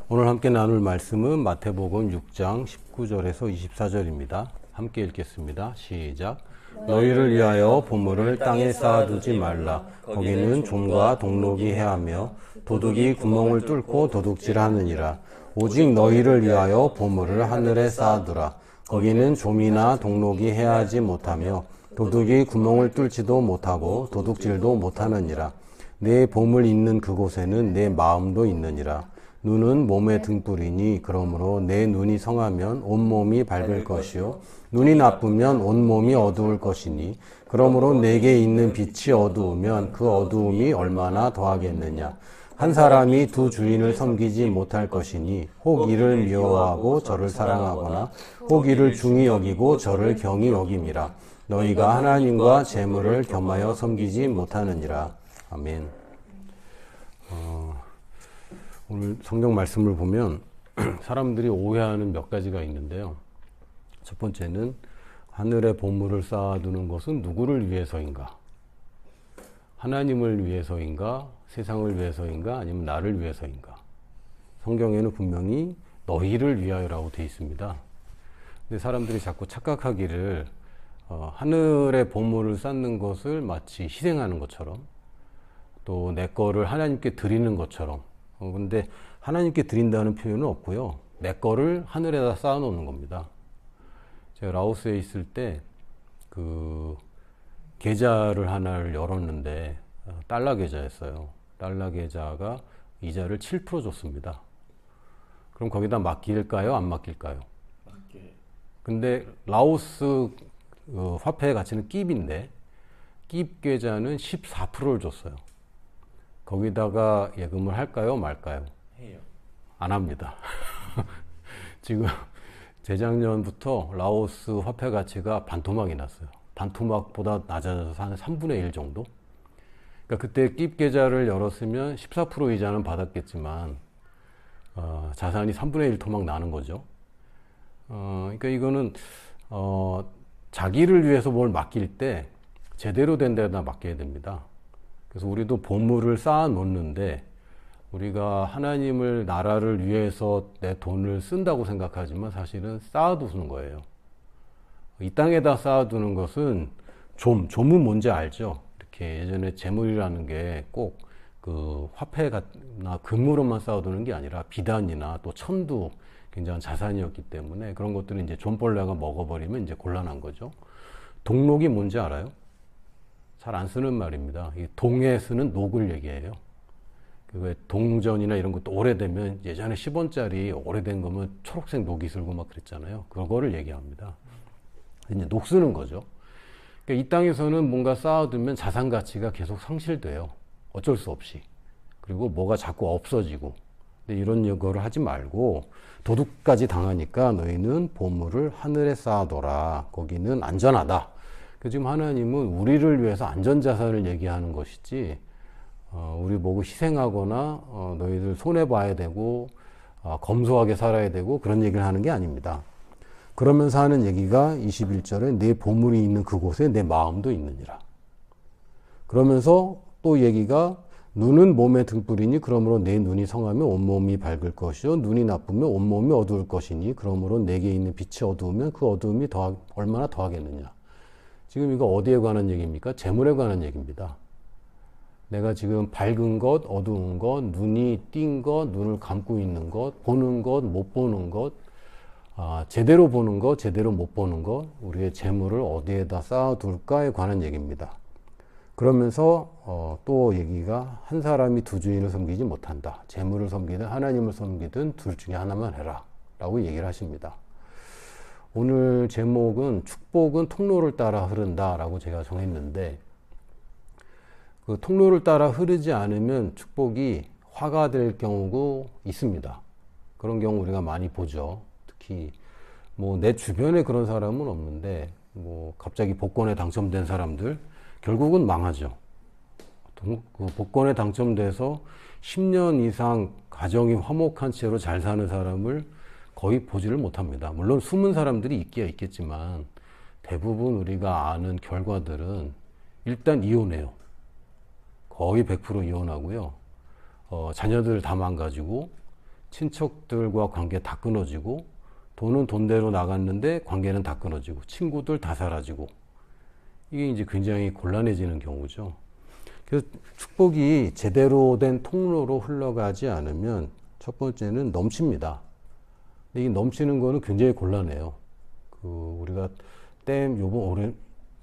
오늘 함께 나눌 말씀은 마태복음 6장 19절에서 24절입니다. 함께 읽겠습니다. 시작. 너희를 위하여 보물을 땅에 쌓아두지 말라. 거기는 좀과 동록이 해하며 도둑이 구멍을 뚫고 도둑질하느니라. 오직 너희를 위하여 보물을 하늘에 쌓아두라. 거기는 좀이나 동록이 해하지 못하며 도둑이 구멍을 뚫지도 못하고 도둑질도 못하느니라. 내 보물 있는 그곳에는 내 마음도 있느니라. 눈은 몸의 등불이니 그러므로 내 눈이 성하면 온몸이 밝을 것이요 눈이 나쁘면 온몸이 어두울 것이니 그러므로 내게 있는 빛이 어두우면 그 어두움이 얼마나 더하겠느냐. 한 사람이 두 주인을 섬기지 못할 것이니 혹 이를 미워하고 저를 사랑하거나 혹 이를 중히 여기고 저를 경히 여김이라. 너희가 하나님과 재물을 겸하여 섬기지 못하느니라. 아멘. 오늘 성경 말씀을 보면 사람들이 오해하는 몇 가지가 있는데요. 첫 번째는 하늘에 보물을 쌓아두는 것은 누구를 위해서인가? 하나님을 위해서인가? 세상을 위해서인가? 아니면 나를 위해서인가? 성경에는 분명히 너희를 위하여라고 되어 있습니다. 근데 사람들이 자꾸 착각하기를 하늘에 보물을 쌓는 것을 마치 희생하는 것처럼 또 내 거를 하나님께 드리는 것처럼 근데 하나님께 드린다는 표현은 없고요. 내 거를 하늘에다 쌓아놓는 겁니다. 제가 라오스에 있을 때 그 계좌를 하나를 열었는데 달러 계좌였어요. 달러 계좌가 이자를 7% 줬습니다. 그럼 거기다 맡길까요? 안 맡길까요? 근데 라오스 화폐의 가치는 깁인데 깁 계좌는 14%를 줬어요. 거기다가 예금을 할까요? 말까요? 해요. 안 합니다. 지금 재작년부터 라오스 화폐 가치가 반토막이 났어요. 반토막보다 낮아져서 한 3분의 1 정도? 그러니까 그때 깁 계좌를 열었으면 14% 이자는 받았겠지만 자산이 3분의 1 토막 나는 거죠. 그러니까 이거는 자기를 위해서 뭘 맡길 때 제대로 된 데다 맡겨야 됩니다. 그래서 우리도 보물을 쌓아 놓는데 우리가 하나님을 나라를 위해서 내 돈을 쓴다고 생각하지만 사실은 쌓아두는 거예요. 이 땅에다 쌓아두는 것은 좀은 뭔지 알죠? 이렇게 예전에 재물이라는 게 꼭 그 화폐나 금으로만 쌓아두는 게 아니라 비단이나 또 천도 굉장한 자산이었기 때문에 그런 것들은 이제 좀벌레가 먹어버리면 이제 곤란한 거죠. 동록이 뭔지 알아요? 잘 안 쓰는 말입니다. 이 동에 쓰는 녹을 얘기해요. 왜 동전이나 이런 것도 오래되면 예전에 10원짜리 오래된 거면 초록색 녹이 슬고 막 그랬잖아요. 그거를 얘기합니다. 이제 녹 쓰는 거죠. 그러니까 이 땅에서는 뭔가 쌓아두면 자산 가치가 계속 상실돼요. 어쩔 수 없이. 그리고 뭐가 자꾸 없어지고. 근데 이런 거를 하지 말고 도둑까지 당하니까 너희는 보물을 하늘에 쌓아둬라. 거기는 안전하다. 지금 하나님은 우리를 위해서 안전자산을 얘기하는 것이지 우리 보고 희생하거나 너희들 손해봐야 되고 검소하게 살아야 되고 그런 얘기를 하는 게 아닙니다. 그러면서 하는 얘기가 21절에 내 보물이 있는 그곳에 내 마음도 있느니라. 그러면서 또 얘기가 눈은 몸의 등불이니 그러므로 내 눈이 성하면 온몸이 밝을 것이요 눈이 나쁘면 온몸이 어두울 것이니 그러므로 내게 있는 빛이 어두우면 그 어두움이 얼마나 더하겠느냐. 지금 이거 어디에 관한 얘기입니까? 재물에 관한 얘기입니다. 내가 지금 밝은 것, 어두운 것, 눈이 띈 것, 눈을 감고 있는 것, 보는 것, 못 보는 것, 제대로 보는 것, 제대로 못 보는 것, 우리의 재물을 어디에다 쌓아둘까에 관한 얘기입니다. 그러면서 또 얘기가 한 사람이 두 주인을 섬기지 못한다. 재물을 섬기든 하나님을 섬기든 둘 중에 하나만 해라. 라고 얘기를 하십니다. 오늘 제목은 축복은 통로를 따라 흐른다 라고 제가 정했는데 그 통로를 따라 흐르지 않으면 축복이 화가 될 경우가 있습니다. 그런 경우 우리가 많이 보죠. 특히 뭐 내 주변에 그런 사람은 없는데 뭐 갑자기 복권에 당첨된 사람들 결국은 망하죠. 그 복권에 당첨돼서 10년 이상 가정이 화목한 채로 잘 사는 사람을 거의 보지를 못합니다. 물론 숨은 사람들이 있기야 있겠지만 대부분 우리가 아는 결과들은 일단 이혼해요. 거의 100% 이혼하고요. 자녀들 다 망가지고 친척들과 관계 다 끊어지고, 돈은 돈대로 나갔는데 관계는 다 끊어지고, 친구들 다 사라지고, 이게 이제 굉장히 곤란해지는 경우죠. 그래서 축복이 제대로 된 통로로 흘러가지 않으면 첫 번째는 넘칩니다. 근데 이 넘치는 거는 굉장히 곤란해요. 우리가 요번 올해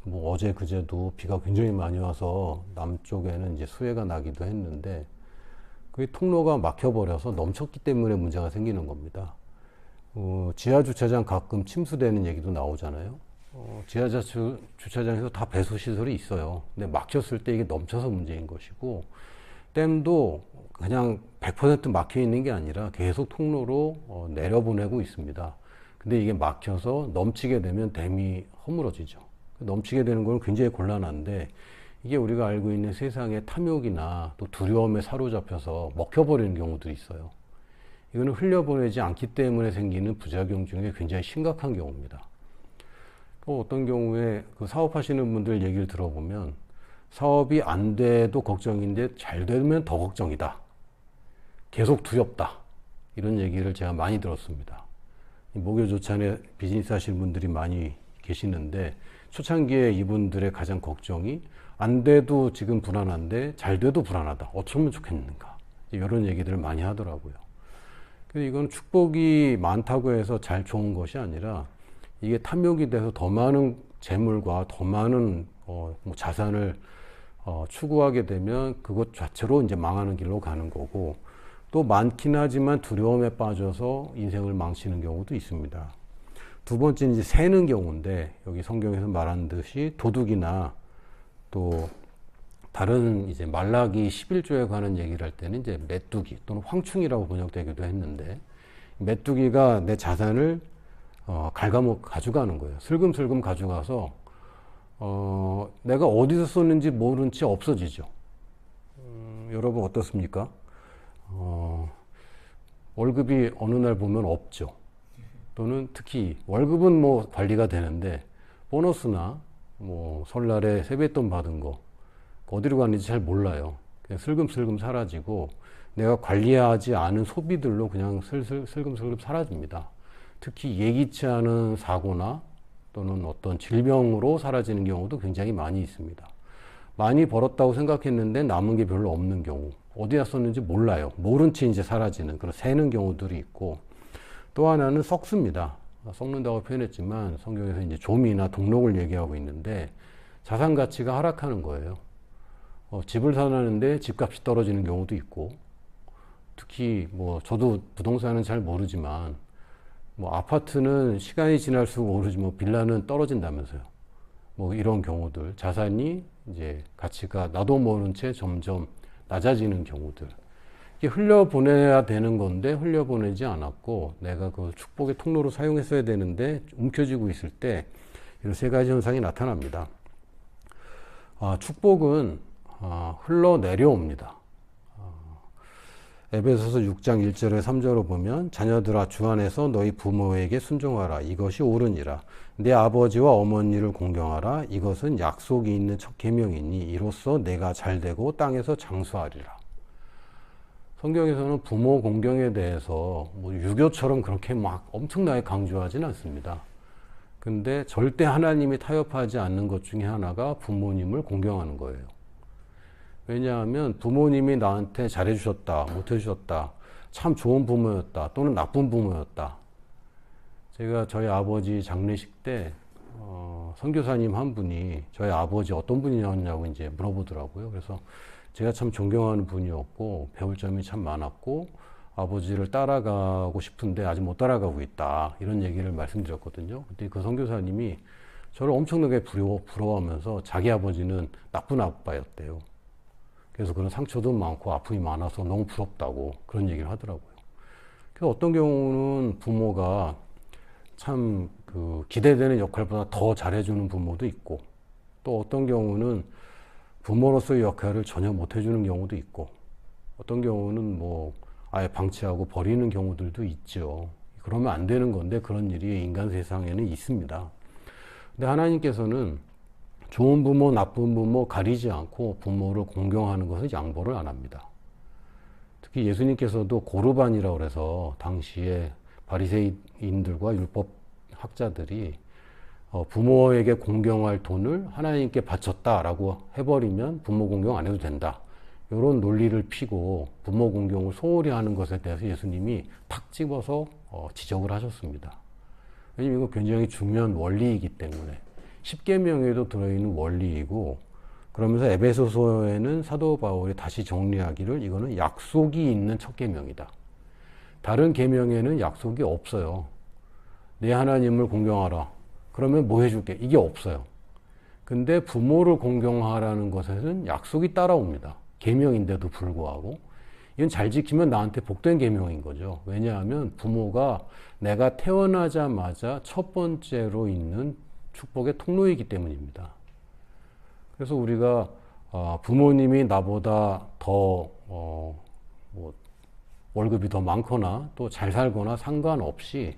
뭐 어제 그제도 비가 굉장히 많이 와서 남쪽에는 이제 수해가 나기도 했는데, 그 통로가 막혀버려서 넘쳤기 때문에 문제가 생기는 겁니다. 지하 주차장 가끔 침수되는 얘기도 나오잖아요. 지하 주차장에서 다 배수 시설이 있어요. 근데 막혔을 때 이게 넘쳐서 문제인 것이고, 댐도 그냥 100% 막혀 있는 게 아니라 계속 통로로 내려보내고 있습니다. 근데 이게 막혀서 넘치게 되면 댐이 허물어지죠. 넘치게 되는 건 굉장히 곤란한데, 이게 우리가 알고 있는 세상의 탐욕이나 또 두려움에 사로잡혀서 먹혀버리는 경우들이 있어요. 이거는 흘려보내지 않기 때문에 생기는 부작용 중에 굉장히 심각한 경우입니다. 또 어떤 경우에 그 사업하시는 분들 얘기를 들어보면, 사업이 안 돼도 걱정인데 잘 되면 더 걱정이다, 계속 두렵다, 이런 얘기를 제가 많이 들었습니다. 목요조찬에 비즈니스 하시는 분들이 많이 계시는데, 초창기에 이분들의 가장 걱정이 안 돼도 지금 불안한데 잘 돼도 불안하다, 어쩌면 좋겠는가, 이런 얘기들을 많이 하더라고요. 그래서 이건 축복이 많다고 해서 잘 좋은 것이 아니라, 이게 탐욕이 돼서 더 많은 재물과 더 많은 자산을 추구하게 되면 그것 자체로 이제 망하는 길로 가는 거고, 또 많긴 하지만 두려움에 빠져서 인생을 망치는 경우도 있습니다. 두 번째는 이제 새는 경우인데, 여기 성경에서 말한 듯이 도둑이나 또 다른 이제 말라기 11조에 관한 얘기를 할 때는 이제 메뚜기 또는 황충이라고 번역되기도 했는데, 메뚜기가 내 자산을 가져가는 거예요. 슬금슬금 가져가서 내가 어디서 썼는지 모른 채 없어지죠. 여러분 어떻습니까? 월급이 어느 날 보면 없죠. 또는 특히 월급은 뭐 관리가 되는데, 보너스나 뭐 설날에 세뱃돈 받은 거 어디로 갔는지 잘 몰라요. 그냥 슬금슬금 사라지고, 내가 관리하지 않은 소비들로 그냥 슬금슬금 사라집니다. 특히 예기치 않은 사고나 또는 어떤 질병으로 사라지는 경우도 굉장히 많이 있습니다. 많이 벌었다고 생각했는데 남은 게 별로 없는 경우, 어디다 썼는지 몰라요. 모른 채 이제 사라지는 그런 새는 경우들이 있고, 또 하나는 썩습니다. 썩는다고 표현했지만 성경에서 이제 조미나 동록을 얘기하고 있는데, 자산 가치가 하락하는 거예요. 집을 사놨는데 집값이 떨어지는 경우도 있고, 특히 뭐 저도 부동산은 잘 모르지만 뭐 아파트는 시간이 지날수록 오르지 뭐 빌라는 떨어진다면서요. 뭐 이런 경우들, 자산이 이제 가치가 나도 모른 채 점점 낮아지는 경우들, 이게 흘려보내야 되는 건데 흘려보내지 않았고 내가 그 축복의 통로로 사용했어야 되는데 움켜쥐고 있을 때 이런 세 가지 현상이 나타납니다. 축복은 흘러내려옵니다. 에베소서 6장 1절에 3절로 보면, 자녀들아 주 안에서 너희 부모에게 순종하라, 이것이 옳으니라. 내 아버지와 어머니를 공경하라, 이것은 약속이 있는 첫 계명이니 이로써 내가 잘되고 땅에서 장수하리라. 성경에서는 부모 공경에 대해서 뭐 유교처럼 그렇게 막 엄청나게 강조하진 않습니다. 근데 절대 하나님이 타협하지 않는 것 중에 하나가 부모님을 공경하는 거예요. 왜냐하면 부모님이 나한테 잘해주셨다, 못해주셨다, 참 좋은 부모였다, 또는 나쁜 부모였다. 제가 저희 아버지 장례식 때 선교사님 한 분이 저희 아버지 어떤 분이었냐고 이제 물어보더라고요. 그래서 제가 참 존경하는 분이었고 배울 점이 참 많았고 아버지를 따라가고 싶은데 아직 못 따라가고 있다, 이런 얘기를 말씀드렸거든요. 그때 그 선교사님이 저를 엄청나게 부러워하면서 자기 아버지는 나쁜 아빠였대요. 그래서 그런 상처도 많고 아픔이 많아서 너무 부럽다고 그런 얘기를 하더라고요. 그래서 어떤 경우는 부모가 참 그 기대되는 역할보다 더 잘해주는 부모도 있고, 또 어떤 경우는 부모로서의 역할을 전혀 못해주는 경우도 있고, 어떤 경우는 뭐 아예 방치하고 버리는 경우들도 있죠. 그러면 안 되는 건데 그런 일이 인간 세상에는 있습니다. 근데 하나님께서는 좋은 부모, 나쁜 부모 가리지 않고 부모를 공경하는 것을 양보를 안 합니다. 특히 예수님께서도 고르반이라고 그래서 당시에 바리새인들과 율법 학자들이 부모에게 공경할 돈을 하나님께 바쳤다라고 해버리면 부모 공경 안 해도 된다. 이런 논리를 피고 부모 공경을 소홀히 하는 것에 대해서 예수님이 탁 집어서 지적을 하셨습니다. 왜냐면 이거 굉장히 중요한 원리이기 때문에. 십계명에도 들어있는 원리이고, 그러면서 에베소서에는 사도 바울이 다시 정리하기를 이거는 약속이 있는 첫 계명이다. 다른 계명에는 약속이 없어요. 내 하나님을 공경하라. 그러면 뭐 해줄게? 이게 없어요. 근데 부모를 공경하라는 것에는 약속이 따라옵니다. 계명인데도 불구하고. 이건 잘 지키면 나한테 복된 계명인 거죠. 왜냐하면 부모가 내가 태어나자마자 첫 번째로 있는 축복의 통로이기 때문입니다. 그래서 우리가 부모님이 나보다 더 월급이 더 많거나 또 잘 살거나 상관없이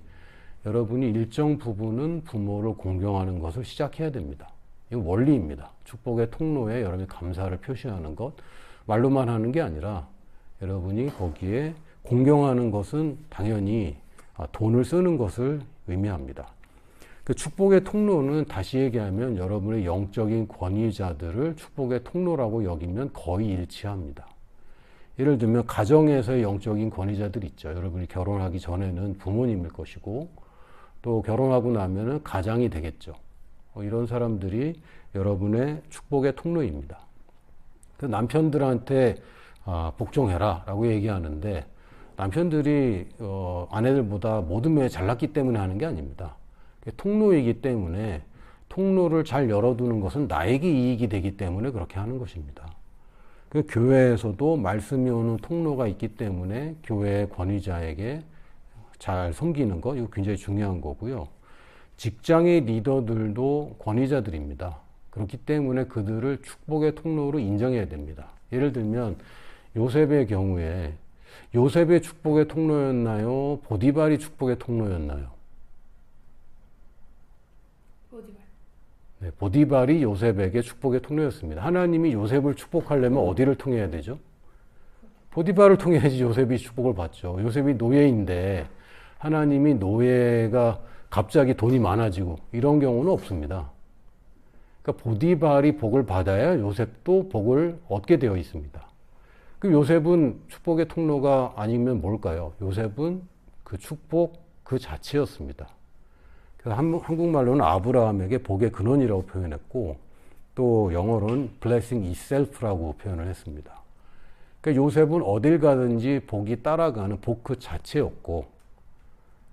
여러분이 일정 부분은 부모를 공경하는 것을 시작해야 됩니다. 이건 원리입니다. 축복의 통로에 여러분이 감사를 표시하는 것, 말로만 하는 게 아니라 여러분이 거기에 공경하는 것은 당연히 돈을 쓰는 것을 의미합니다. 그 축복의 통로는 다시 얘기하면 여러분의 영적인 권위자들을 축복의 통로라고 여기면 거의 일치합니다. 예를 들면 가정에서의 영적인 권위자들이 있죠. 여러분이 결혼하기 전에는 부모님일 것이고 또 결혼하고 나면은 가장이 되겠죠. 이런 사람들이 여러분의 축복의 통로입니다. 그 남편들한테 복종해라 라고 얘기하는데 남편들이 아내들보다 모든 면에 잘났기 때문에 하는 게 아닙니다. 통로이기 때문에 통로를 잘 열어두는 것은 나에게 이익이 되기 때문에 그렇게 하는 것입니다. 그 교회에서도 말씀이 오는 통로가 있기 때문에 교회의 권위자에게 잘 섬기는 것, 이거 굉장히 중요한 거고요. 직장의 리더들도 권위자들입니다. 그렇기 때문에 그들을 축복의 통로로 인정해야 됩니다. 예를 들면 요셉의 경우에 요셉의 축복의 통로였나요? 보디발이 축복의 통로였나요? 보디발. 네, 보디발이 요셉에게 축복의 통로였습니다. 하나님이 요셉을 축복하려면 어디를 통해야 되죠? 보디발을 통해야지 요셉이 축복을 받죠. 요셉이 노예인데 하나님이 노예가 갑자기 돈이 많아지고 이런 경우는 없습니다. 그러니까 보디발이 복을 받아야 요셉도 복을 얻게 되어 있습니다. 그 요셉은 축복의 통로가 아니면 뭘까요? 요셉은 그 축복 그 자체였습니다. 한국말로는 아브라함에게 복의 근원이라고 표현했고 또 영어로는 blessing itself라고 표현을 했습니다. 그러니까 요셉은 어딜 가든지 복이 따라가는 복 그 자체였고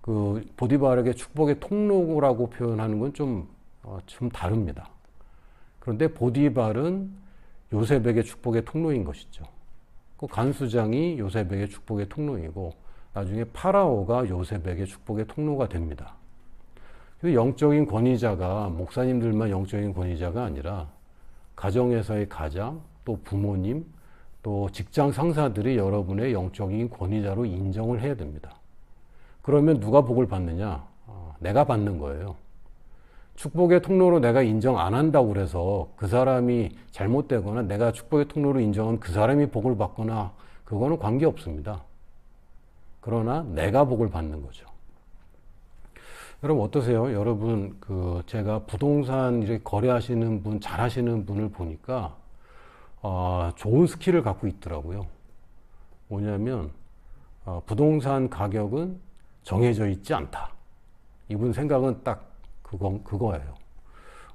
그 보디발에게 축복의 통로라고 표현하는 건 좀 다릅니다. 그런데 보디발은 요셉에게 축복의 통로인 것이죠. 그 간수장이 요셉에게 축복의 통로이고 나중에 파라오가 요셉에게 축복의 통로가 됩니다. 영적인 권위자가 목사님들만 영적인 권위자가 아니라 가정에서의 가장, 또 부모님, 또 직장 상사들이 여러분의 영적인 권위자로 인정을 해야 됩니다. 그러면 누가 복을 받느냐? 내가 받는 거예요. 축복의 통로로 내가 인정 안 한다고 그래서 그 사람이 잘못되거나 내가 축복의 통로로 인정하면 그 사람이 복을 받거나 그거는 관계없습니다. 그러나 내가 복을 받는 거죠. 여러분 어떠세요? 여러분 제가 부동산 이렇게 거래하시는 분, 잘하시는 분을 보니까 좋은 스킬을 갖고 있더라고요. 뭐냐면 부동산 가격은 정해져 있지 않다. 이분 생각은 딱 그거예요.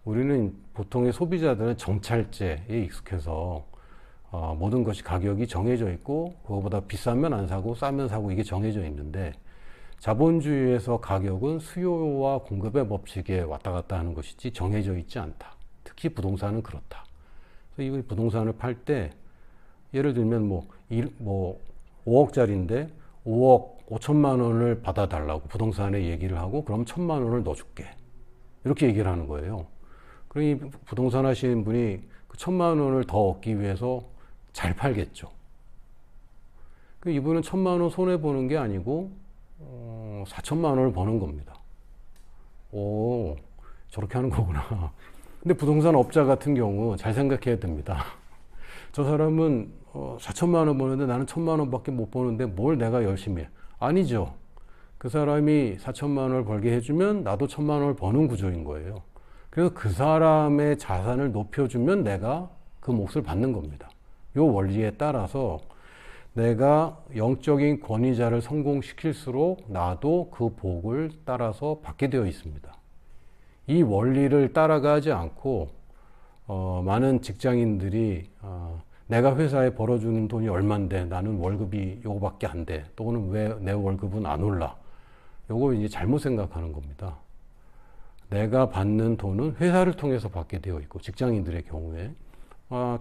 우리는 보통의 소비자들은 정찰제에 익숙해서 모든 것이 가격이 정해져 있고 그거보다 비싸면 안 사고 싸면 사고 이게 정해져 있는데 자본주의에서 가격은 수요와 공급의 법칙에 왔다 갔다 하는 것이지 정해져 있지 않다. 특히 부동산은 그렇다. 그래서 이 부동산을 팔 때 예를 들면 5억짜리인데 5억 5천만 원을 받아달라고 부동산에 얘기를 하고 그럼 1,000만 원을 넣어줄게. 이렇게 얘기를 하는 거예요. 그러니 부동산 하시는 분이 그 1,000만 원을 더 얻기 위해서 잘 팔겠죠. 이분은 1,000만 원 손해보는 게 아니고 4천만 원을 버는 겁니다. 오, 저렇게 하는 거구나. 근데 부동산 업자 같은 경우 잘 생각해야 됩니다. 저 사람은 4천만 원 버는데 나는 1천만 원밖에 못 버는데 뭘 내가 열심히 해? 아니죠. 그 사람이 4천만 원을 벌게 해주면 나도 1천만 원을 버는 구조인 거예요. 그래서 그 사람의 자산을 높여주면 내가 그 몫을 받는 겁니다. 이 원리에 따라서 내가 영적인 권위자를 성공시킬수록 나도 그 복을 따라서 받게 되어 있습니다. 이 원리를 따라가지 않고 많은 직장인들이 내가 회사에 벌어주는 돈이 얼만데 나는 월급이 요거밖에 안 돼. 또는 왜 내 월급은 안 올라. 요거 이제 잘못 생각하는 겁니다. 내가 받는 돈은 회사를 통해서 받게 되어 있고, 직장인들의 경우에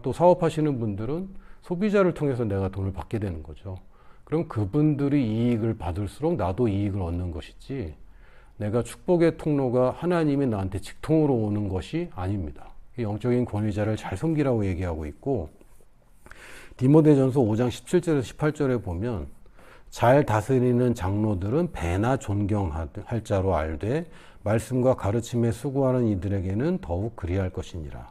또 사업하시는 분들은 소비자를 통해서 내가 돈을 받게 되는 거죠. 그럼 그분들이 이익을 받을수록 나도 이익을 얻는 것이지, 내가 축복의 통로가 하나님이 나한테 직통으로 오는 것이 아닙니다. 영적인 권위자를 잘 섬기라고 얘기하고 있고, 디모데전서 5장 17절에서 18절에 보면 잘 다스리는 장로들은 배나 존경할 자로 알되 말씀과 가르침에 수고하는 이들에게는 더욱 그리할 것이니라.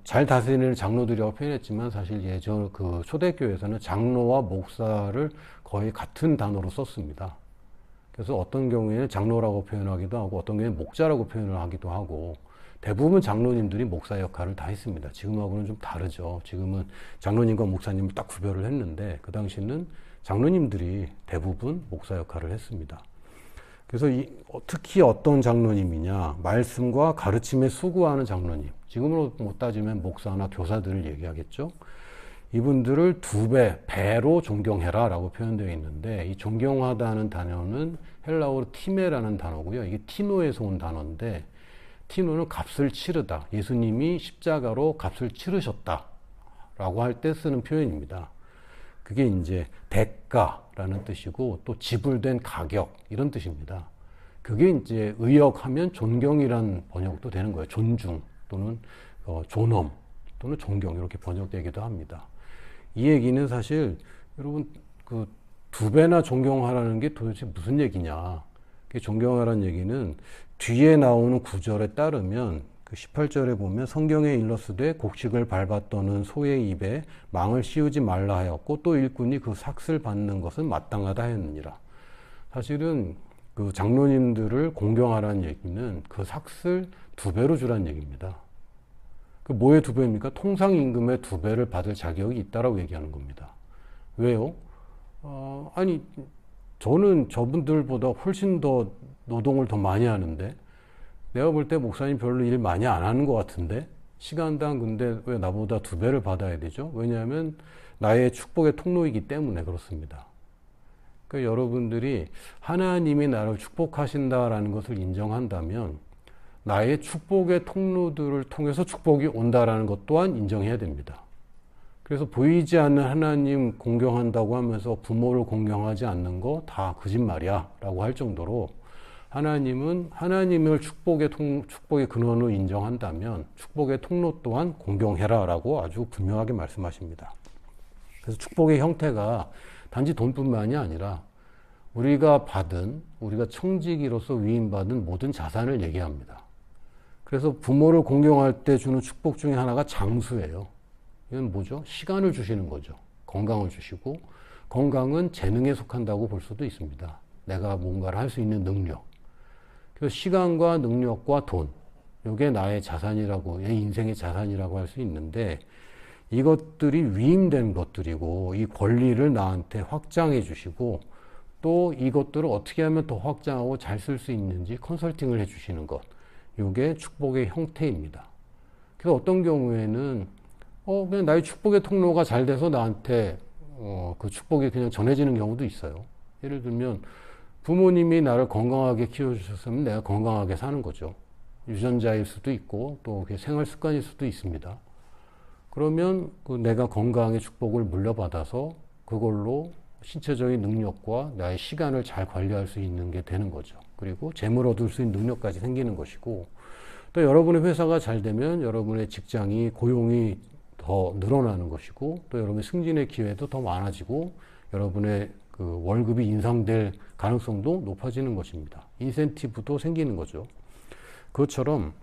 잘 다스리는 장로들이라고 표현했지만 사실 예전 그 초대교회에서는 장로와 목사를 거의 같은 단어로 썼습니다. 그래서 어떤 경우에는 장로라고 표현하기도 하고 어떤 경우에는 목자라고 표현을 하기도 하고, 대부분 장로님들이 목사 역할을 다 했습니다. 지금하고는 좀 다르죠. 지금은 장로님과 목사님을 딱 구별을 했는데 그 당시는 장로님들이 대부분 목사 역할을 했습니다. 그래서 특히 어떤 장로님이냐, 말씀과 가르침에 수고하는 장로님, 지금으로 못 따지면 목사나 교사들을 얘기하겠죠. 이분들을 배로 존경해라 라고 표현되어 있는데, 이 존경하다는 단어는 헬라어로 티메라는 단어고요. 이게 티노에서 온 단어인데, 티노는 값을 치르다. 예수님이 십자가로 값을 치르셨다 라고 할 때 쓰는 표현입니다. 그게 이제 대가라는 뜻이고, 또 지불된 가격, 이런 뜻입니다. 그게 이제 의역하면 존경이란 번역도 되는 거예요. 존중 또는 존엄 또는 존경, 이렇게 번역되기도 합니다. 이 얘기는 사실 여러분 그 2배나 존경하라는 게 도대체 무슨 얘기냐. 존경하라는 얘기는 뒤에 나오는 구절에 따르면 그 18절에 보면 성경에 일러스되 곡식을 밟았더는 소의 입에 망을 씌우지 말라 하였고 또 일꾼이 그 삭슬 받는 것은 마땅하다 하였느니라. 사실은 그 장로님들을 공경하라는 얘기는 그 삭슬 2배로 주라는 얘기입니다. 그 뭐의 2배입니까? 통상 임금의 2배를 받을 자격이 있다라고 얘기하는 겁니다. 왜요? 아니 저는 저분들보다 훨씬 더 노동을 더 많이 하는데, 내가 볼 때 목사님 별로 일 많이 안 하는 것 같은데, 시간당 근데 왜 나보다 2배를 받아야 되죠? 왜냐하면 나의 축복의 통로이기 때문에 그렇습니다. 그러니까 여러분들이 하나님이 나를 축복하신다라는 것을 인정한다면 나의 축복의 통로들을 통해서 축복이 온다라는 것 또한 인정해야 됩니다. 그래서 보이지 않는 하나님 공경한다고 하면서 부모를 공경하지 않는 거 다 거짓말이야 라고 할 정도로, 하나님은 하나님을 축복의 근원으로 인정한다면 축복의 통로 또한 공경해라 라고 아주 분명하게 말씀하십니다. 그래서 축복의 형태가 단지 돈뿐만이 아니라 우리가 청지기로서 위임받은 모든 자산을 얘기합니다. 그래서 부모를 공경할 때 주는 축복 중에 하나가 장수예요. 이건 뭐죠? 시간을 주시는 거죠. 건강을 주시고, 건강은 재능에 속한다고 볼 수도 있습니다. 내가 뭔가를 할 수 있는 능력. 그래서 시간과 능력과 돈, 이게 나의 자산이라고, 내 인생의 자산이라고 할 수 있는데, 이것들이 위임된 것들이고, 이 권리를 나한테 확장해 주시고, 또 이것들을 어떻게 하면 더 확장하고 잘 쓸 수 있는지 컨설팅을 해 주시는 것. 이게 축복의 형태입니다. 그래서 어떤 경우에는 그냥 나의 축복의 통로가 잘 돼서 나한테 그 축복이 그냥 전해지는 경우도 있어요. 예를 들면 부모님이 나를 건강하게 키워주셨으면 내가 건강하게 사는 거죠. 유전자일 수도 있고 또 생활 습관일 수도 있습니다. 그러면 내가 건강의 축복을 물려받아서 그걸로 신체적인 능력과 나의 시간을 잘 관리할 수 있는 게 되는 거죠. 그리고 재물 얻을 수 있는 능력까지 생기는 것이고, 또 여러분의 회사가 잘 되면 여러분의 직장이, 고용이 더 늘어나는 것이고, 또 여러분의 승진의 기회도 더 많아지고, 여러분의 그 월급이 인상될 가능성도 높아지는 것입니다. 인센티브도 생기는 거죠. 그것처럼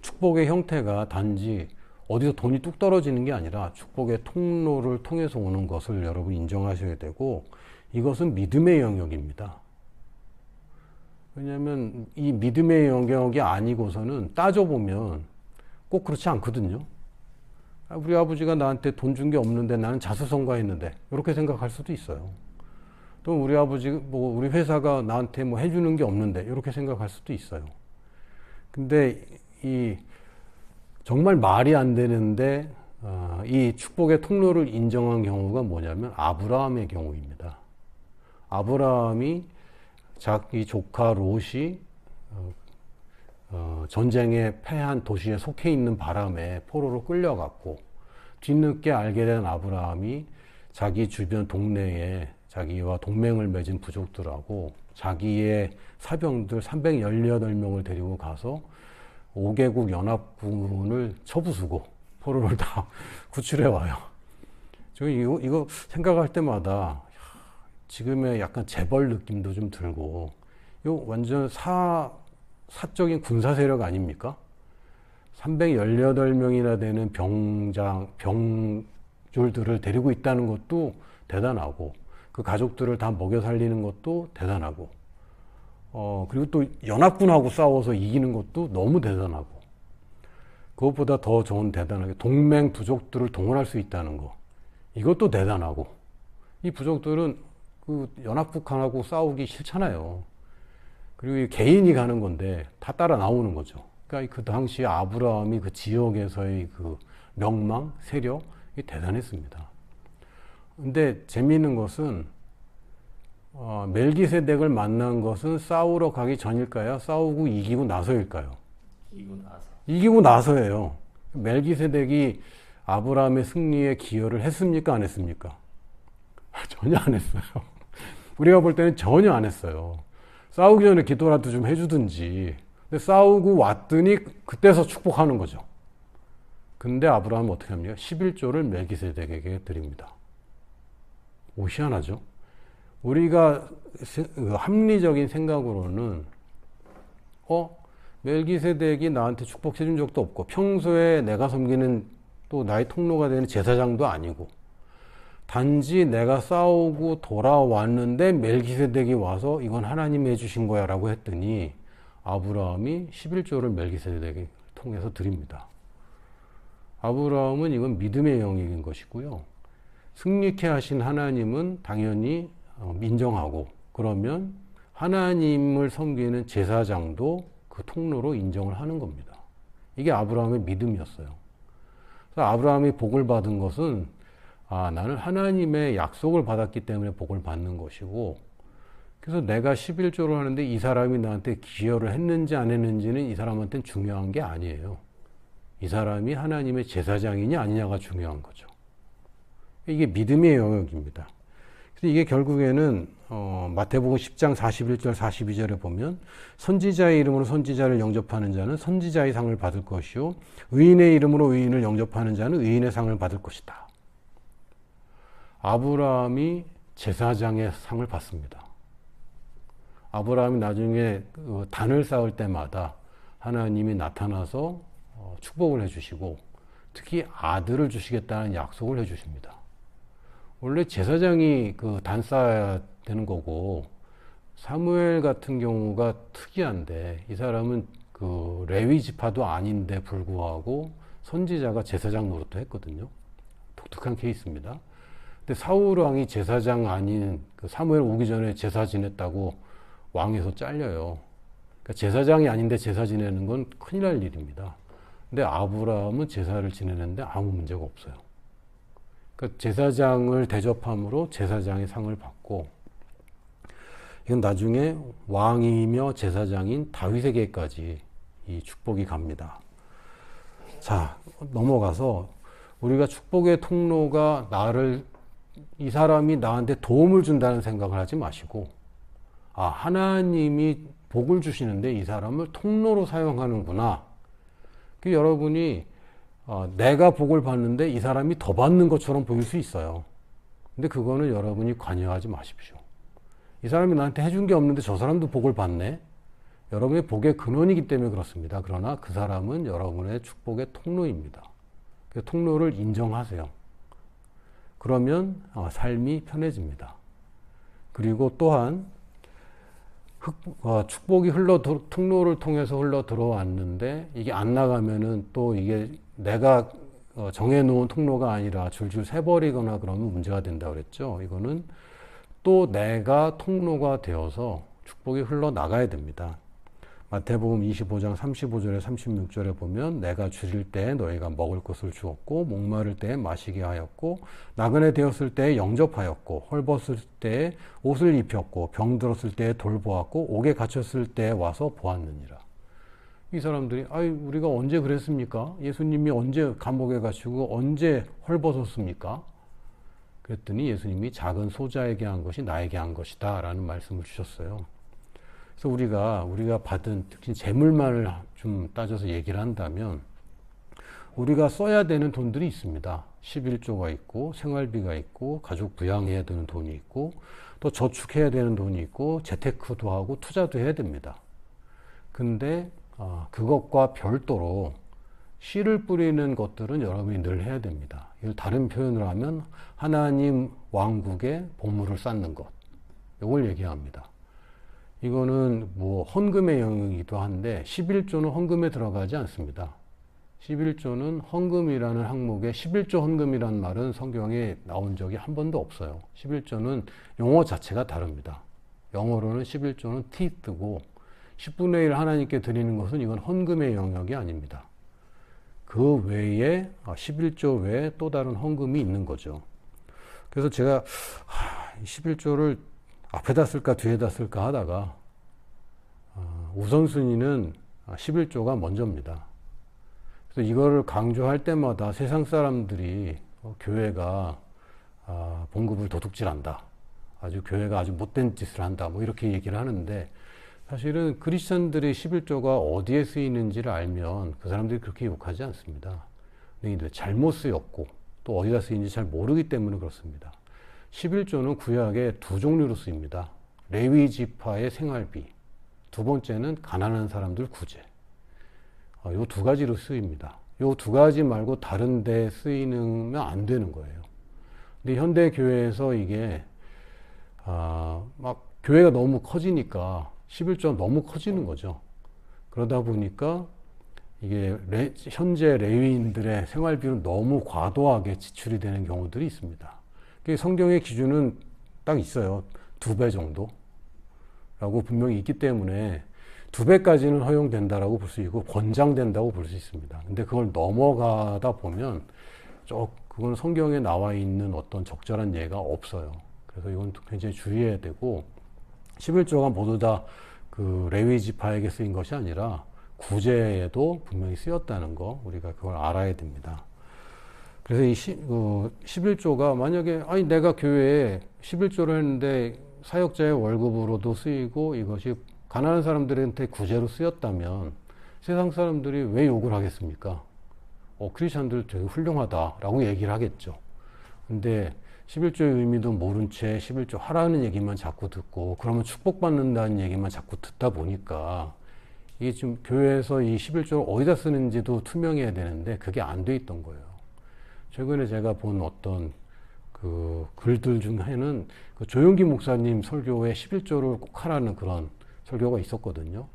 축복의 형태가 단지 어디서 돈이 뚝 떨어지는 게 아니라 축복의 통로를 통해서 오는 것을 여러분 인정하셔야 되고, 이것은 믿음의 영역입니다. 왜냐하면 이 믿음의 영역이 아니고서는 따져보면 꼭 그렇지 않거든요. 우리 아버지가 나한테 돈 준 게 없는데 나는 자수성가했는데, 이렇게 생각할 수도 있어요. 또 우리 아버지, 우리 회사가 나한테 해주는 게 없는데, 이렇게 생각할 수도 있어요. 근데 정말 말이 안 되는데 이 축복의 통로를 인정한 경우가 뭐냐면 아브라함의 경우입니다. 아브라함이 자기 조카 롯이 전쟁에 패한 도시에 속해 있는 바람에 포로로 끌려갔고, 뒤늦게 알게 된 아브라함이 자기 주변 동네에 자기와 동맹을 맺은 부족들하고 자기의 사병들 318명을 데리고 가서 5개국 연합군을 쳐부수고 포로를 다 구출해 와요. 저 이거 생각할 때마다 지금의 약간 재벌 느낌도 좀 들고, 이거 완전 사적인 군사 세력 아닙니까? 318명이나 되는 병졸들을 데리고 있다는 것도 대단하고, 그 가족들을 다 먹여 살리는 것도 대단하고, 그리고 또 연합군하고 싸워서 이기는 것도 너무 대단하고, 그것보다 더 좋은 대단하게 동맹 부족들을 동원할 수 있다는 거, 이것도 대단하고, 이 부족들은 그 연합국하고 싸우기 싫잖아요. 그리고 개인이 가는 건데 다 따라 나오는 거죠. 그러니까 그 당시 아브라함이 그 지역에서의 그 명망, 세력이 대단했습니다. 근데 재미있는 것은 멜기세덱을 만난 것은 싸우러 가기 전일까요? 싸우고 이기고 나서일까요? 이기고 나서예요. 멜기세덱이 아브라함의 승리에 기여를 했습니까? 안 했습니까? 전혀 안 했어요. 우리가 볼 때는 전혀 안 했어요. 싸우기 전에 기도라도 좀 해주든지. 근데 싸우고 왔더니 그때서 축복하는 거죠. 근데 아브라함은 어떻게 합니까? 11조를 멜기세덱에게 드립니다. 희한하죠? 우리가 합리적인 생각으로는 멜기세덱이 나한테 축복해준 적도 없고, 평소에 내가 섬기는 또 나의 통로가 되는 제사장도 아니고, 단지 내가 싸우고 돌아왔는데 멜기세덱이 와서 이건 하나님이 해주신 거야 라고 했더니 아브라함이 11조를 멜기세덱을 통해서 드립니다. 아브라함은 이건 믿음의 영역인 것이고요. 승리케 하신 하나님은 당연히 인정하고, 그러면 하나님을 섬기는 제사장도 그 통로로 인정을 하는 겁니다. 이게 아브라함의 믿음이었어요. 그래서 아브라함이 복을 받은 것은 나는 하나님의 약속을 받았기 때문에 복을 받는 것이고, 그래서 내가 11조를 하는데 이 사람이 나한테 기여를 했는지 안 했는지는 이 사람한테는 중요한 게 아니에요. 이 사람이 하나님의 제사장이냐 아니냐가 중요한 거죠. 이게 믿음의 영역입니다. 그래서 이게 결국에는 마태복음 10장 41절 42절에 보면 선지자의 이름으로 선지자를 영접하는 자는 선지자의 상을 받을 것이요 의인의 이름으로 의인을 영접하는 자는 의인의 상을 받을 것이다. 아브라함이 제사장의 상을 받습니다. 아브라함이 나중에 단을 쌓을 때마다 하나님이 나타나서 축복을 해주시고, 특히 아들을 주시겠다는 약속을 해주십니다. 원래 제사장이 그 단 쌓아야 되는 거고, 사무엘 같은 경우가 특이한데, 이 사람은 그 레위 지파도 아닌데 불구하고 선지자가 제사장 노릇도 했거든요. 독특한 케이스입니다. 근데 사울 왕이 제사장 아닌 그 사무엘 오기 전에 제사 지냈다고 왕에서 잘려요. 그러니까 제사장이 아닌데 제사 지내는 건 큰일 날 일입니다. 근데 아브라함은 제사를 지내는데 아무 문제가 없어요. 그러니까 제사장을 대접함으로 제사장의 상을 받고, 이건 나중에 왕이며 제사장인 다윗에게까지 이 축복이 갑니다. 자, 넘어가서 우리가 축복의 통로가 이 사람이 나한테 도움을 준다는 생각을 하지 마시고, 하나님이 복을 주시는데 이 사람을 통로로 사용하는구나. 여러분이 내가 복을 받는데 이 사람이 더 받는 것처럼 보일 수 있어요. 근데 그거는 여러분이 관여하지 마십시오. 이 사람이 나한테 해준 게 없는데 저 사람도 복을 받네. 여러분의 복의 근원이기 때문에 그렇습니다. 그러나 그 사람은 여러분의 축복의 통로입니다. 그 통로를 인정하세요. 그러면 삶이 편해집니다. 그리고 또한 축복이 통로를 통해서 흘러 들어왔는데 이게 안 나가면은 또 이게 내가 정해놓은 통로가 아니라 줄줄 새버리거나 그러면 문제가 된다 그랬죠. 이거는 또 내가 통로가 되어서 축복이 흘러 나가야 됩니다. 마태복음 25장 35절에 36절에 보면 내가 줄일 때에 너희가 먹을 것을 주었고 목마를 때에 마시게 하였고 나그네 되었을 때에 영접하였고 헐벗을 때에 옷을 입혔고 병들었을 때에 돌보았고 옥에 갇혔을 때에 와서 보았느니라. 이 사람들이 우리가 언제 그랬습니까? 예수님이 언제 감옥에 갇히고 언제 헐벗었습니까? 그랬더니 예수님이 작은 소자에게 한 것이 나에게 한 것이다 라는 말씀을 주셨어요. 그래서 우리가 받은 특히 재물만을 좀 따져서 얘기를 한다면 우리가 써야 되는 돈들이 있습니다. 11조가 있고 생활비가 있고 가족 부양해야 되는 돈이 있고 또 저축해야 되는 돈이 있고 재테크도 하고 투자도 해야 됩니다. 근데 그것과 별도로 씨를 뿌리는 것들은 여러분이 늘 해야 됩니다. 이걸 다른 표현으로 하면 하나님 왕국의 보물을 쌓는 것. 이걸 얘기합니다. 이거는 뭐 헌금의 영역이기도 한데 11조는 헌금에 들어가지 않습니다. 11조는 헌금이라는 항목에 11조 헌금이라는 말은 성경에 나온 적이 한 번도 없어요. 11조는 용어 자체가 다릅니다. 영어로는 11조는 티뜨고 10분의 1 하나님께 드리는 것은 이건 헌금의 영역이 아닙니다. 그 외에 11조 외에 또 다른 헌금이 있는 거죠. 그래서 제가 11조를 앞에다 쓸까 뒤에다 쓸까 하다가 우선순위는 11조가 먼저입니다. 그래서 이거를 강조할 때마다 세상 사람들이 교회가 봉급을 도둑질한다. 교회가 아주 못된 짓을 한다. 뭐 이렇게 얘기를 하는데 사실은 크리스천들의 11조가 어디에 쓰이는지를 알면 그 사람들이 그렇게 욕하지 않습니다. 근데 잘못 쓰였고 또 어디다 쓰이는지 잘 모르기 때문에 그렇습니다. 11조는 구약에 두 종류로 쓰입니다. 레위 지파의 생활비, 두 번째는 가난한 사람들 구제. 이 두 가지로 쓰입니다. 이 두 가지 말고 다른 데 쓰이면 안 되는 거예요. 근데 현대 교회에서 이게 막 교회가 너무 커지니까 11조가 너무 커지는 거죠. 그러다 보니까 이게 현재 레위인들의 생활비는 너무 과도하게 지출이 되는 경우들이 있습니다. 성경의 기준은 딱 있어요. 2배 정도 라고 분명히 있기 때문에 2배까지는 허용된다라고 볼 수 있고 권장된다고 볼 수 있습니다. 근데 그걸 넘어가다 보면 그건 성경에 나와 있는 어떤 적절한 예가 없어요. 그래서 이건 굉장히 주의해야 되고 11조가 모두 다 그 레위 지파에게 쓰인 것이 아니라 구제에도 분명히 쓰였다는 거 우리가 그걸 알아야 됩니다. 그래서 이 11조가 만약에 내가 교회에 11조를 했는데 사역자의 월급으로도 쓰이고 이것이 가난한 사람들한테 구제로 쓰였다면 세상 사람들이 왜 욕을 하겠습니까? 크리스천들 되게 훌륭하다라고 얘기를 하겠죠. 근데 11조의 의미도 모른 채 11조 하라는 얘기만 자꾸 듣고 그러면 축복받는다는 얘기만 자꾸 듣다 보니까 이게 지금 교회에서 이 11조를 어디다 쓰는지도 투명해야 되는데 그게 안 돼 있던 거예요. 최근에 제가 본 어떤 그 글들 중에는 그 조용기 목사님 설교에 11조를 꼭 하라는 그런 설교가 있었거든요.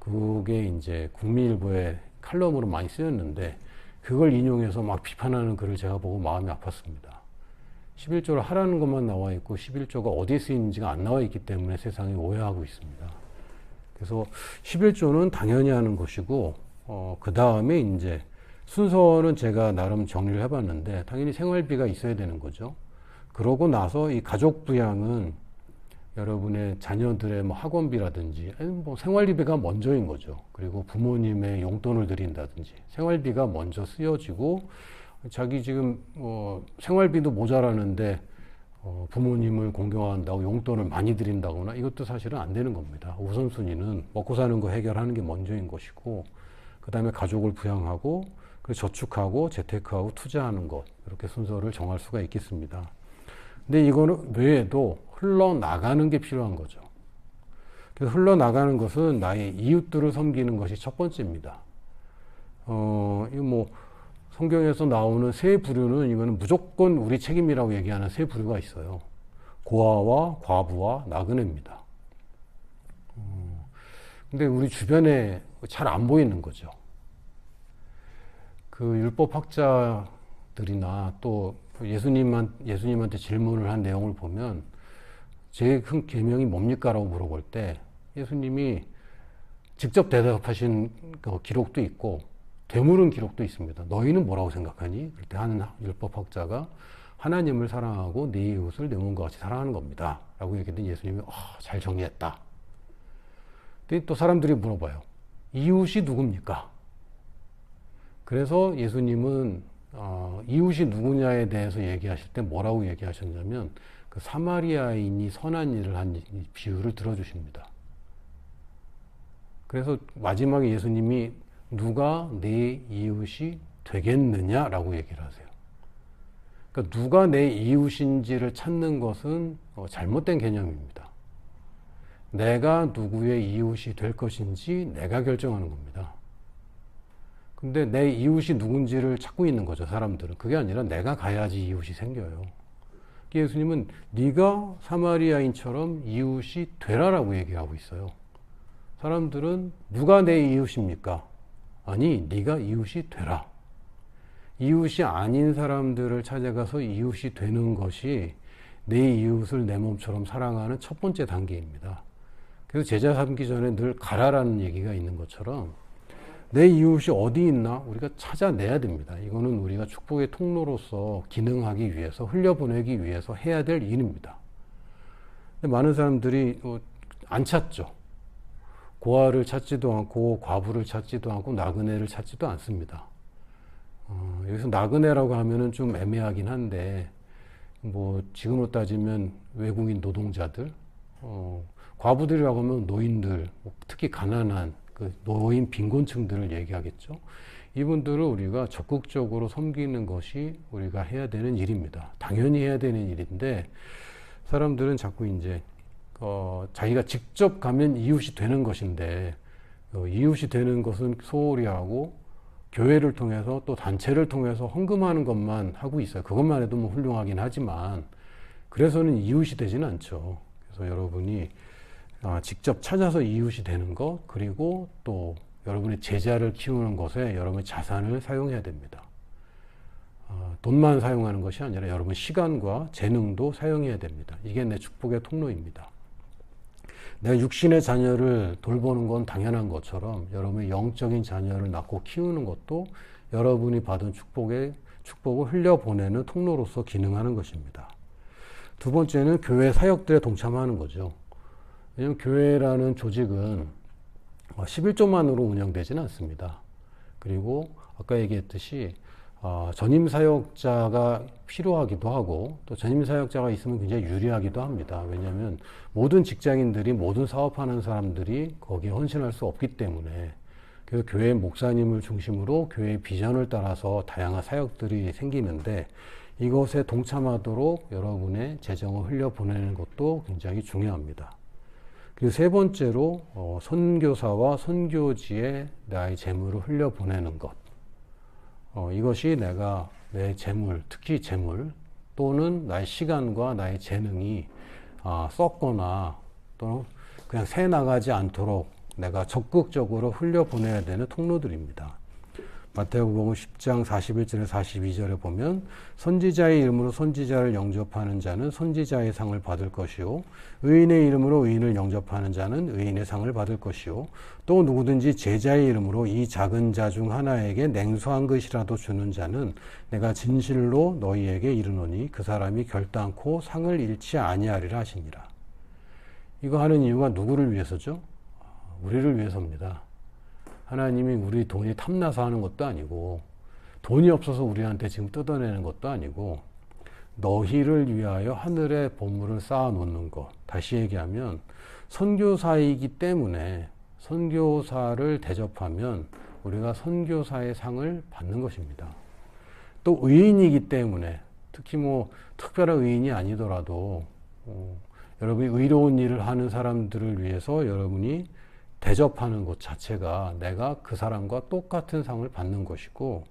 그게 이제 국민일보의 칼럼으로 많이 쓰였는데 그걸 인용해서 막 비판하는 글을 제가 보고 마음이 아팠습니다. 11조를 하라는 것만 나와 있고 11조가 어디에 쓰이는지가 안 나와 있기 때문에 세상이 오해하고 있습니다. 그래서 11조는 당연히 하는 것이고 그 다음에 이제 순서는 제가 나름 정리를 해봤는데 당연히 생활비가 있어야 되는 거죠. 그러고 나서 이 가족 부양은 여러분의 자녀들의 뭐 학원비라든지 뭐 생활비가 먼저인 거죠. 그리고 부모님의 용돈을 드린다든지 생활비가 먼저 쓰여지고 자기 지금 생활비도 모자라는데 부모님을 공경한다고 용돈을 많이 드린다거나 이것도 사실은 안 되는 겁니다. 우선순위는 먹고 사는 거 해결하는 게 먼저인 것이고 그 다음에 가족을 부양하고 저축하고 재테크하고 투자하는 것 이렇게 순서를 정할 수가 있겠습니다. 근데 이거는 외에도 흘러나가는 게 필요한 거죠. 그래서 흘러나가는 것은 나의 이웃들을 섬기는 것이 첫 번째입니다. 이거 뭐 성경에서 나오는 세 부류는 이거는 무조건 우리 책임이라고 얘기하는 세 부류가 있어요. 고아와 과부와 나그네입니다. 근데 우리 주변에 잘 안 보이는 거죠. 그 율법학자들이나 또 예수님한테 질문을 한 내용을 보면 제 큰 계명이 뭡니까? 라고 물어볼 때 예수님이 직접 대답하신 기록도 있고 되물은 기록도 있습니다. 너희는 뭐라고 생각하니? 그때 한 율법학자가 하나님을 사랑하고 네 이웃을 내 몸과 같이 사랑하는 겁니다. 라고 얘기했더니 예수님이 잘 정리했다. 근데 또 사람들이 물어봐요. 이웃이 누굽니까? 그래서 예수님은 이웃이 누구냐에 대해서 얘기하실 때 뭐라고 얘기하셨냐면 그 사마리아인이 선한 일을 한 비유를 들어주십니다. 그래서 마지막에 예수님이 누가 내 이웃이 되겠느냐라고 얘기를 하세요. 그러니까 누가 내 이웃인지를 찾는 것은 잘못된 개념입니다. 내가 누구의 이웃이 될 것인지 내가 결정하는 겁니다. 근데 내 이웃이 누군지를 찾고 있는 거죠, 사람들은. 그게 아니라 내가 가야지 이웃이 생겨요. 예수님은 네가 사마리아인처럼 이웃이 되라라고 얘기하고 있어요. 사람들은 누가 내 이웃입니까? 아니, 네가 이웃이 되라. 이웃이 아닌 사람들을 찾아가서 이웃이 되는 것이 내 이웃을 내 몸처럼 사랑하는 첫 번째 단계입니다. 그래서 제자 삼기 전에 늘 가라라는 얘기가 있는 것처럼 내 이웃이 어디 있나 우리가 찾아내야 됩니다. 이거는 우리가 축복의 통로로서 기능하기 위해서, 흘려보내기 위해서 해야 될 일입니다. 근데 많은 사람들이 안 찾죠. 고아를 찾지도 않고 과부를 찾지도 않고 나그네를 찾지도 않습니다. 여기서 나그네라고 하면은 좀 애매하긴 한데 뭐 지금으로 따지면 외국인 노동자들, 과부들이라고 하면 노인들, 특히 가난한 그 노인 빈곤층들을 얘기하겠죠. 이분들을 우리가 적극적으로 섬기는 것이 우리가 해야 되는 일입니다. 당연히 해야 되는 일인데 사람들은 자꾸 이제 자기가 직접 가면 이웃이 되는 것인데 이웃이 되는 것은 소홀히 하고 교회를 통해서 또 단체를 통해서 헌금하는 것만 하고 있어요. 그것만 해도 뭐 훌륭하긴 하지만 그래서는 이웃이 되지는 않죠. 그래서 여러분이 직접 찾아서 이웃이 되는 것, 그리고 또 여러분의 제자를 키우는 것에 여러분의 자산을 사용해야 됩니다. 돈만 사용하는 것이 아니라 여러분 시간과 재능도 사용해야 됩니다. 이게 내 축복의 통로입니다. 내가 육신의 자녀를 돌보는 건 당연한 것처럼 여러분의 영적인 자녀를 낳고 키우는 것도 여러분이 받은 축복을 흘려보내는 통로로서 기능하는 것입니다. 두 번째는 교회 사역들에 동참하는 거죠. 왜냐하면 교회라는 조직은 11조만으로 운영되지는 않습니다. 그리고 아까 얘기했듯이 전임 사역자가 필요하기도 하고 또 전임 사역자가 있으면 굉장히 유리하기도 합니다. 왜냐하면 모든 직장인들이 모든 사업하는 사람들이 거기에 헌신할 수 없기 때문에 그래서 교회 목사님을 중심으로 교회의 비전을 따라서 다양한 사역들이 생기는데 이것에 동참하도록 여러분의 재정을 흘려보내는 것도 굉장히 중요합니다. 그리고 세 번째로 선교사와 선교지에 나의 재물을 흘려보내는 것. 이것이 내가 내 재물, 특히 재물 또는 나의 시간과 나의 재능이 썩거나 또는 그냥 새 나가지 않도록 내가 적극적으로 흘려보내야 되는 통로들입니다. 마태복음 10장 41절에 42절에 보면 선지자의 이름으로 선지자를 영접하는 자는 선지자의 상을 받을 것이요 의인의 이름으로 의인을 영접하는 자는 의인의 상을 받을 것이요 또 누구든지 제자의 이름으로 이 작은 자 중 하나에게 냉수한 것이라도 주는 자는 내가 진실로 너희에게 이르노니 그 사람이 결단코 상을 잃지 아니하리라 하시니라. 이거 하는 이유가 누구를 위해서죠? 우리를 위해서입니다. 하나님이 우리 돈이 탐나서 하는 것도 아니고 돈이 없어서 우리한테 지금 뜯어내는 것도 아니고 너희를 위하여 하늘의 보물을 쌓아 놓는 것. 다시 얘기하면 선교사이기 때문에 선교사를 대접하면 우리가 선교사의 상을 받는 것입니다. 또 의인이기 때문에 특히 뭐 특별한 의인이 아니더라도 여러분이 의로운 일을 하는 사람들을 위해서 여러분이 대접하는 것 자체가 내가 그 사람과 똑같은 상을 받는 것이고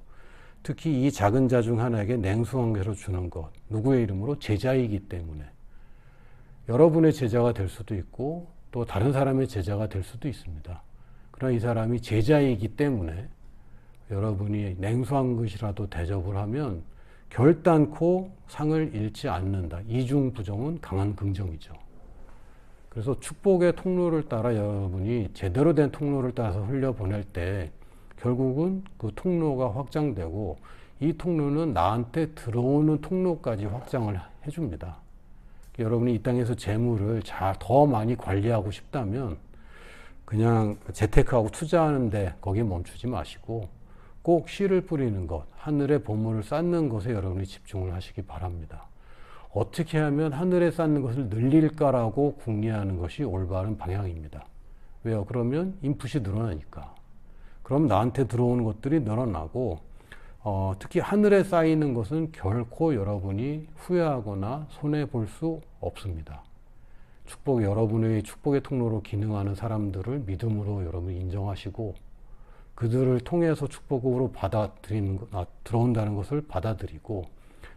특히 이 작은 자 중 하나에게 냉수한 것으로 주는 것, 누구의 이름으로? 제자이기 때문에. 여러분의 제자가 될 수도 있고 또 다른 사람의 제자가 될 수도 있습니다. 그러나 이 사람이 제자이기 때문에 여러분이 냉수한 것이라도 대접을 하면 결단코 상을 잃지 않는다. 이중부정은 강한 긍정이죠. 그래서 축복의 통로를 따라 여러분이 제대로 된 통로를 따라서 흘려보낼 때 결국은 그 통로가 확장되고 이 통로는 나한테 들어오는 통로까지 확장을 해줍니다. 여러분이 이 땅에서 재물을 더 많이 관리하고 싶다면 그냥 재테크하고 투자하는데 거기에 멈추지 마시고 꼭 씨를 뿌리는 것, 하늘의 보물을 쌓는 것에 여러분이 집중을 하시기 바랍니다. 어떻게 하면 하늘에 쌓는 것을 늘릴까라고 궁리하는 것이 올바른 방향입니다. 왜요? 그러면 인풋이 늘어나니까. 그럼 나한테 들어오는 것들이 늘어나고 특히 하늘에 쌓이는 것은 결코 여러분이 후회하거나 손해볼 수 없습니다. 여러분의 축복의 통로로 기능하는 사람들을 믿음으로 여러분이 인정하시고 그들을 통해서 축복으로 들어온다는 것을 받아들이고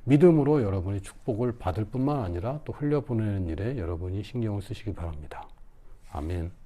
믿음으로 여러분이 축복을 받을 뿐만 아니라 또 흘려보내는 일에 여러분이 신경을 쓰시기 바랍니다. 아멘.